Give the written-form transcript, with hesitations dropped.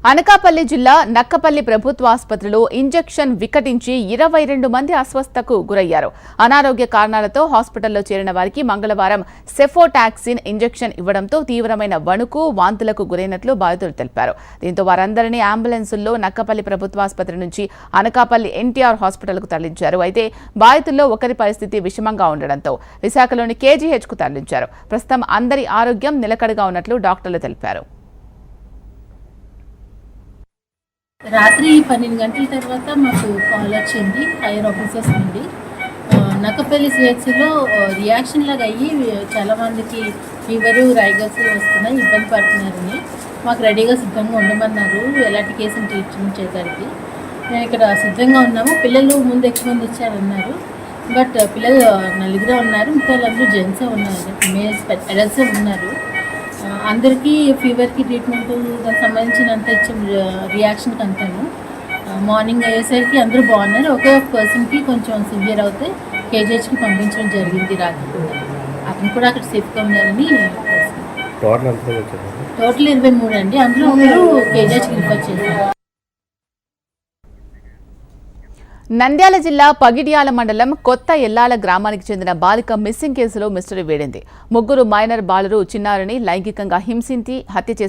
అనకాపల్లి జిల్లా నక్కపల్లి ప్రభుత్వ ఆసుపత్రిలో ఇంజెక్షన్ వికటించి 22 మంది అస్వస్థతకు గురయ్యారు. అనారోగ్య కారణాలతో హాస్పిటల్లో చేరిన వారికి మంగళవారం సెఫోటాక్సిన్ ఇంజెక్షన్ ఇవ్వడంతో తీవ్రమైన వణుకు, వాంతులకు గురైనట్లు బాధితులు తెలిపారు. దీంతో వారందరినీ అంబులెన్సుల్లో నక్కపల్లి ప్రభుత్వ ఆసుపత్రి నుంచి అనకాపల్లి ఎన్టీఆర్ హాస్పిటల్కు తరలించారు. అయితే బాధితుల్లో ఒకరి పరిస్థితి విషమంగా ఉండడంతో విశాఖలోని కేజీహెచ్కు తరలించారు. ప్రస్తుతం అందరి ఆరోగ్యం నిలకడగా ఉన్నట్లు డాక్టర్లు తెలిపారు. రాత్రి 12 గంటల తర్వాత మాకు కాల్ వచ్చింది హైయర్ ఆఫీసర్స్ నుండి. నక్కపల్లి సిహెచ్సిలో రియాక్షన్ లాగా అయ్యి చాలామందికి ఫీవరు, రైగర్స్ వస్తున్నాయి, ఇబ్బంది పడుతున్నారని మాకు రెడీగా సిద్ధంగా ఉండమన్నారు. ఎలాంటి కేసుని ట్రీట్మెంట్ చేయడానికి మేము ఇక్కడ సిద్ధంగా ఉన్నాము. పిల్లలు ముందు ఎక్కువ మంది వచ్చారన్నారు, బట్ పిల్లలు 4 ఉన్నారు, ఇంకా వాళ్ళందరూ జెంట్సే ఉన్నారు, మేల్స్ అడల్ట్సే ఉన్నారు. అందరికీ ఫీవర్కి ట్రీట్మెంట్ దానికి సంబంధించినంత ఇచ్చాం, రియాక్షన్కి అంతాను. మార్నింగ్ అయ్యేసరికి అందరూ బాగున్నారు. ఒక పర్సన్కి కొంచెం సివియర్ అవుతే కేజీహెచ్కి పంపించడం జరిగింది రాత్రి కూడా. అతను కూడా అక్కడ సేఫ్గా ఉన్నారని. టోటల్ 23 అండి, అందులో ఒకరు కేజీహెచ్కి రిఫర్ చేశారు. నంద్యాల జిల్లా పగిడ్యాల మండలం కొత్త ఎల్లాల గ్రామానికి చెందిన బాలిక మిస్సింగ్ కేసులో మిస్టరీ వేడింది. 3 మైనర్ బాలురు చిన్నారిని లైంగికంగా హింసించి హత్య చేశారు.